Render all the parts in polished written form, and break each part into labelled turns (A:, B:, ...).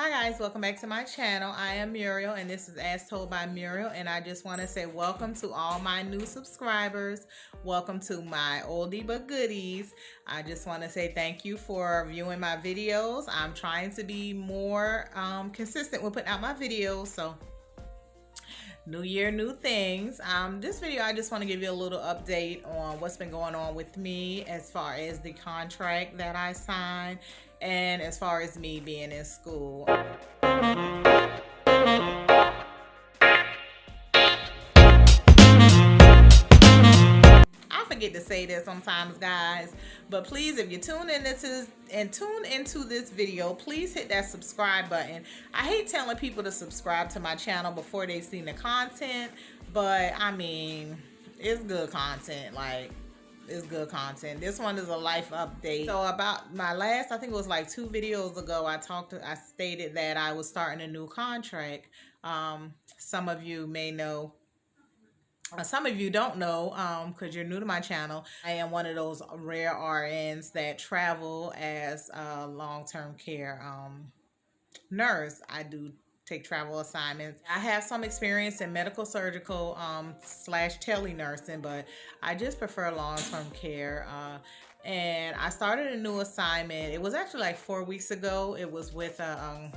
A: Hi guys, welcome back to my channel. I am Muriel and this is As Told by Muriel, and I just want to say welcome to all my new subscribers. Welcome to my oldie but goodies. I just want to say thank you for viewing my videos. I'm trying to be more consistent with putting out my videos, so new year, new things. This video I just want to give you a little update on what's been going on with me as far as the contract that I signed and as far as me being in school. I forget to say that sometimes, guys, but please, if you tune into this video, please hit that subscribe button. I hate telling people to subscribe to my channel before they've seen the content, but I mean, it's good content. Like, it's good content. This one is a life update. So about my last, I think it was like 2 videos ago, I stated that I was starting a new contract. Some of you may know, some of you don't know, because you're new to my channel. I am one of those rare RNs that travel as a long-term care nurse. I do take travel assignments. I have some experience in medical surgical slash tele nursing, but I just prefer long-term care. And I started a new assignment. It was actually like 4 weeks ago. It was with a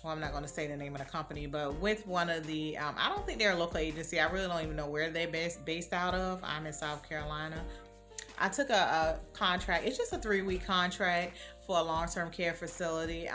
A: well, I'm not going to say the name of the company, but with one of the, I don't think they're a local agency. I really don't even know where they're based out of. I'm in South Carolina. I took a contract. It's just a 3-week contract for a long-term care facility.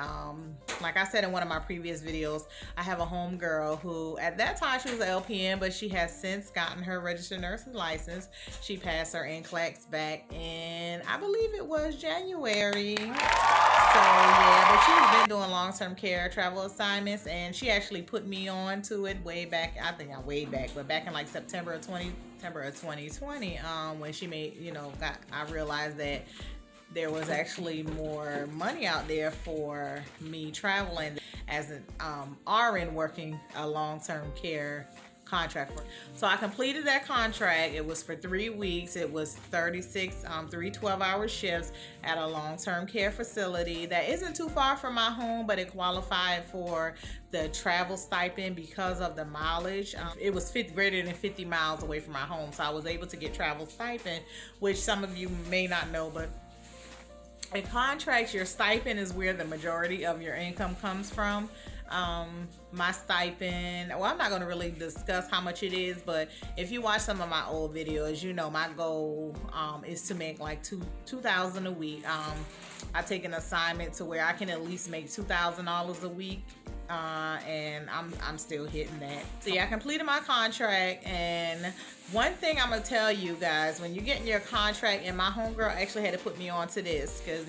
A: Like I said in one of my previous videos, I have a home girl who at that time she was an LPN, but she has since gotten her registered nurse's license. She passed her NCLEX back in, I believe it was January. So yeah, but she's been doing long-term care travel assignments, and she actually put me on to it way back. I think I'm way back, but back in like September of 2020, when she made, I realized that there was actually more money out there for me traveling as an RN working a long-term care contract. So I completed that contract. It was for 3 weeks. It was 36, 3 12-hour shifts at a long-term care facility that isn't too far from my home, but it qualified for the travel stipend because of the mileage. It was greater than 50 miles away from my home, so I was able to get travel stipend, which some of you may not know, but in contracts, your stipend is where the majority of your income comes from. My stipend, well, I'm not going to really discuss how much it is, but if you watch some of my old videos, you know my goal is to make like $2,000 a week. I take an assignment to where I can at least make $2,000 a week, and I'm still hitting that. So yeah, I completed my contract, and one thing I'm gonna tell you guys, when you get in your contract, and my homegirl actually had to put me on to this, because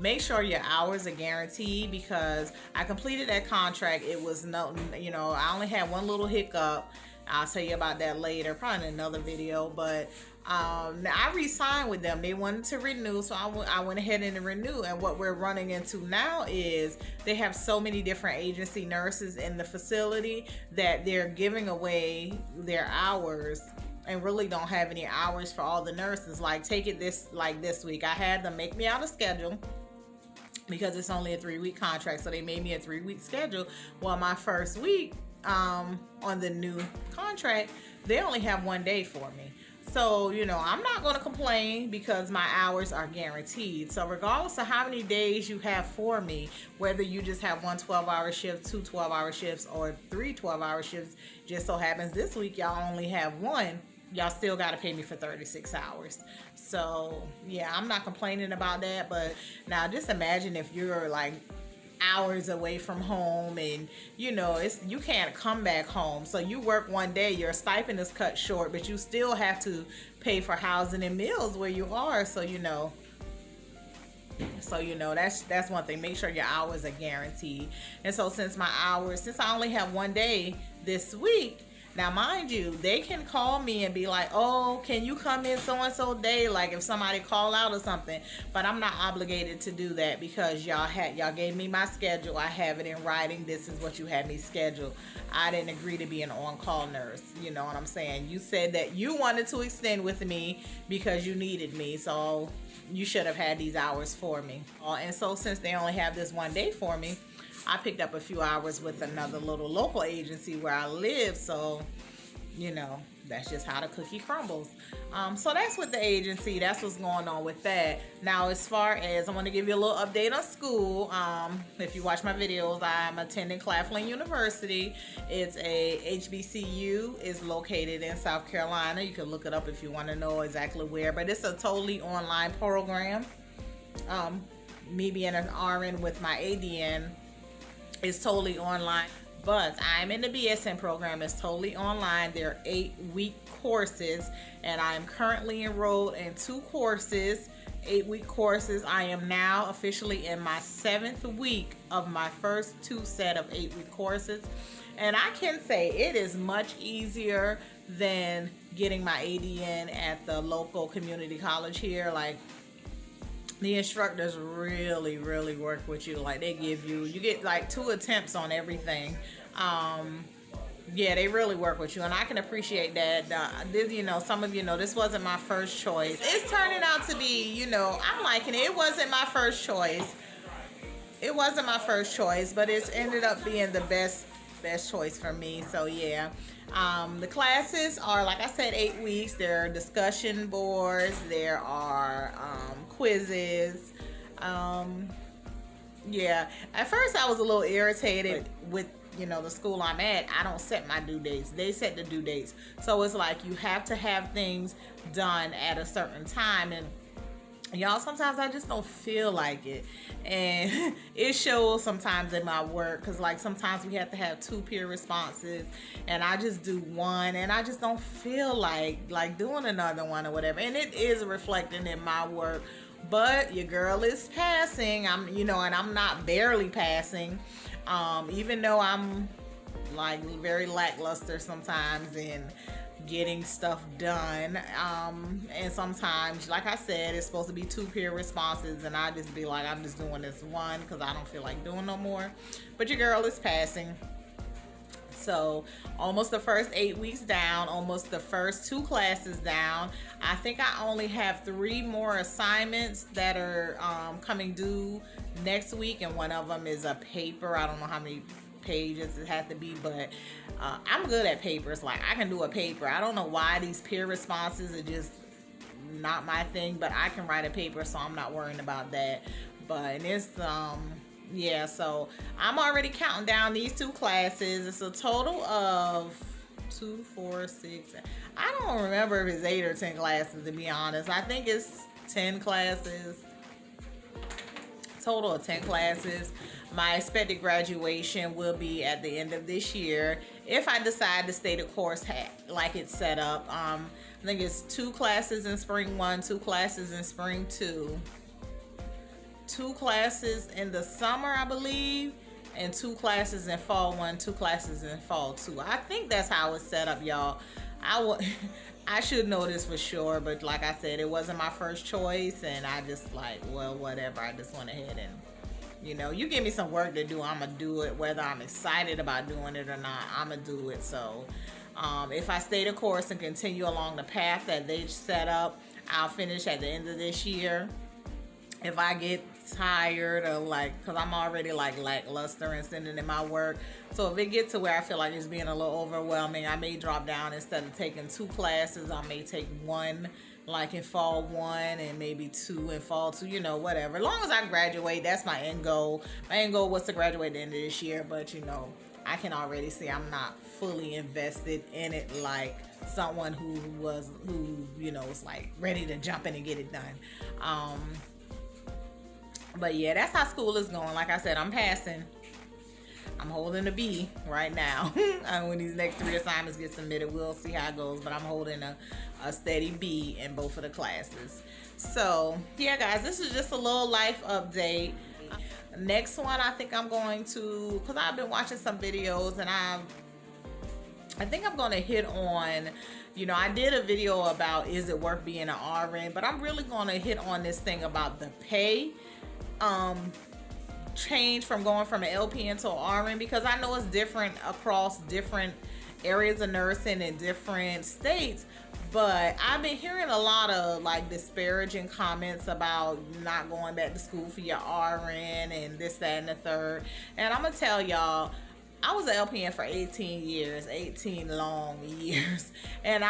A: make sure your hours are guaranteed, because I completed that contract. It was no, I only had one little hiccup. I'll tell you about that later, probably in another video, but I re-signed with them. They wanted to renew, so I went ahead and renewed. And what we're running into now is they have so many different agency nurses in the facility that they're giving away their hours and really don't have any hours for all the nurses. Like, take it this week, I had them make me out a schedule because it's only a 3-week contract, so they made me a 3-week schedule. Well, my first week on the new contract, they only have 1 day for me. So, I'm not going to complain because my hours are guaranteed. So regardless of how many days you have for me, whether you just have 1 12-hour shift, 2 12-hour shifts, or 3 12-hour shifts, just so happens this week y'all only have 1, y'all still got to pay me for 36 hours. So yeah, I'm not complaining about that. But now just imagine if you're like hours away from home, and you can't come back home, so you work 1 day, your stipend is cut short, but you still have to pay for housing and meals where you are. So that's one thing. Make sure your hours are guaranteed. And so since I only have 1 day this week, now mind you, they can call me and be like, oh, can you come in so and so day, like if somebody call out or something, but I'm not obligated to do that because y'all gave me my schedule. I have it in writing. This is what you had me scheduled. I didn't agree to be an on-call nurse. You know what I'm saying? You said that you wanted to extend with me because you needed me, so you should have had these hours for me. And so since they only have this one day for me, I picked up a few hours with another little local agency where I live. So, you know, that's just how the cookie crumbles. So that's with the agency. That's what's going on with that. Now, as far as, I want to give you a little update on school. If you watch my videos, I'm attending Claflin University. It's a HBCU. It's located in South Carolina. You can look it up if you want to know exactly where. But it's a totally online program. Me being an RN with my ADN is totally online. But I'm in the BSN program. It's totally online. They're 8-week courses, and I am currently enrolled in 2 courses, 8-week courses. I am now officially in my 7th week of my first 2 set of 8-week courses, and I can say it is much easier than getting my ADN at the local community college here. Like, the instructors really work with you. Like, they give you get like 2 attempts on everything. Yeah, they really work with you, and I can appreciate that. You know, some of you know this wasn't my first choice. It's turning out to be, you know, I'm liking it. It wasn't my first choice. It wasn't my first choice, but it's ended up being the best choice for me. So yeah. The classes are, like I said, 8 weeks. There are discussion boards. There are quizzes. Yeah. At first, I was a little irritated with, you know, the school I'm at. I don't set my due dates. They set the due dates. So it's like you have to have things done at a certain time. And y'all, sometimes I just don't feel like it, and it shows sometimes in my work, because like sometimes we have to have 2 peer responses, and I just do 1, and I just don't feel like doing another one or whatever, and it is reflecting in my work. But your girl is passing. You know, and I'm not barely passing, even though I'm like very lackluster sometimes in getting stuff done, and sometimes, like I said, it's supposed to be 2 peer responses, and I just be like, I'm just doing this 1 because I don't feel like doing no more. But your girl is passing. So almost the first 8 weeks down, almost the first 2 classes down. I think I only have 3 more assignments that are coming due next week, and one of them is a paper. I don't know how many pages it has to be, but I'm good at papers. Like, I can do a paper. I don't know why these peer responses are just not my thing, but I can write a paper, so I'm not worrying about that. But it's yeah, so I'm already counting down these 2 classes. It's a total of 2, 4, 6. I don't remember if it's 8 or 10 classes, to be honest. I think it's 10 classes. Total of 10 classes. My expected graduation will be at the end of this year, if I decide to stay the course like it's set up. I think it's 2 classes in spring 1, 2 classes in spring 2, 2 classes in the summer, I believe, and 2 classes in fall 1, 2 classes in fall 2. I think that's how it's set up, y'all. I should know this for sure, but like I said, it wasn't my first choice, and I just like, well, whatever. I just went ahead and, you know, you give me some work to do, I'm gonna do it. Whether I'm excited about doing it or not, I'm gonna do it. So if I stay the course and continue along the path that they set up, I'll finish at the end of this year. If I get tired of, like, because I'm already like lackluster and sending in my work, so if it gets to where I feel like it's being a little overwhelming, I may drop down. Instead of taking 2 classes, I may take 1 like in fall 1 and maybe 2 in fall 2, you know, whatever. As long as I graduate, that's my end goal. My end goal was to graduate at the end of this year, but you know, I can already see I'm not fully invested in it like someone who you know, was like ready to jump in and get it done. But yeah, that's how school is going. Like I said, I'm passing. I'm holding a B right now. When these next 3 assignments get submitted, we'll see how it goes. But I'm holding a steady B in both of the classes. So yeah, guys, this is just a little life update. Next one, I think I'm going to, because I've been watching some videos, and I think I'm going to hit on, you know, I did a video about is it worth being an RN, but I'm really going to hit on this thing about the pay change from going from an LPN to an RN, because I know it's different across different areas of nursing in different states, But I've been hearing a lot of like disparaging comments about not going back to school for your RN and this, that, and the third. And I'm gonna tell y'all, I was an LPN for 18 years, 18 long years. And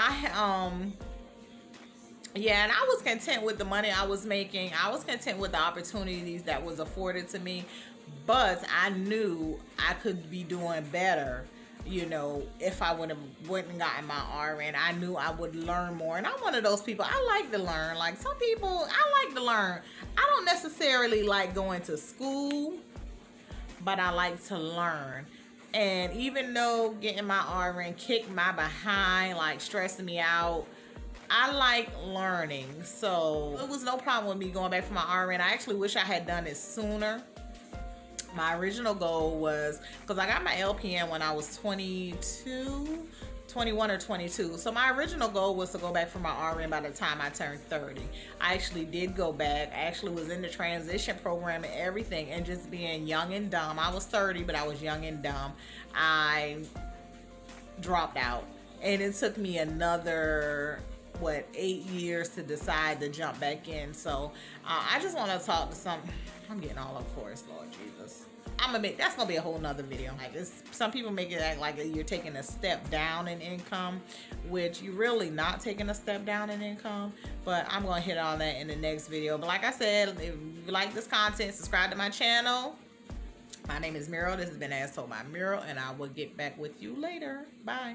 A: yeah, and I was content with the money I was making. I was content with the opportunities that was afforded to me. But I knew I could be doing better, you know, if I went and gotten my RN. I knew I would learn more. And I'm one of those people, I like to learn. Like some people, I like to learn. I don't necessarily like going to school, but I like to learn. And even though getting my RN kicked my behind, like stressing me out, I like learning. So it was no problem with me going back for my RN. I actually wish I had done it sooner. My original goal was, because I got my LPN when I was 21 or 22. So my original goal was to go back for my RN by the time I turned 30. I actually did go back. I actually was in the transition program and everything, and just being young and dumb. I was 30, but I was young and dumb. I dropped out, and it took me another 8 years to decide to jump back in. So I just want to talk to some. I'm getting all of course, Lord Jesus. That's gonna be a whole nother video. Like some people make it act like you're taking a step down in income, which you're really not taking a step down in income. But I'm gonna hit on that in the next video. But like I said, if you like this content, subscribe to my channel. My name is Muriel. This has been As Told by Muriel, and I will get back with you later. Bye.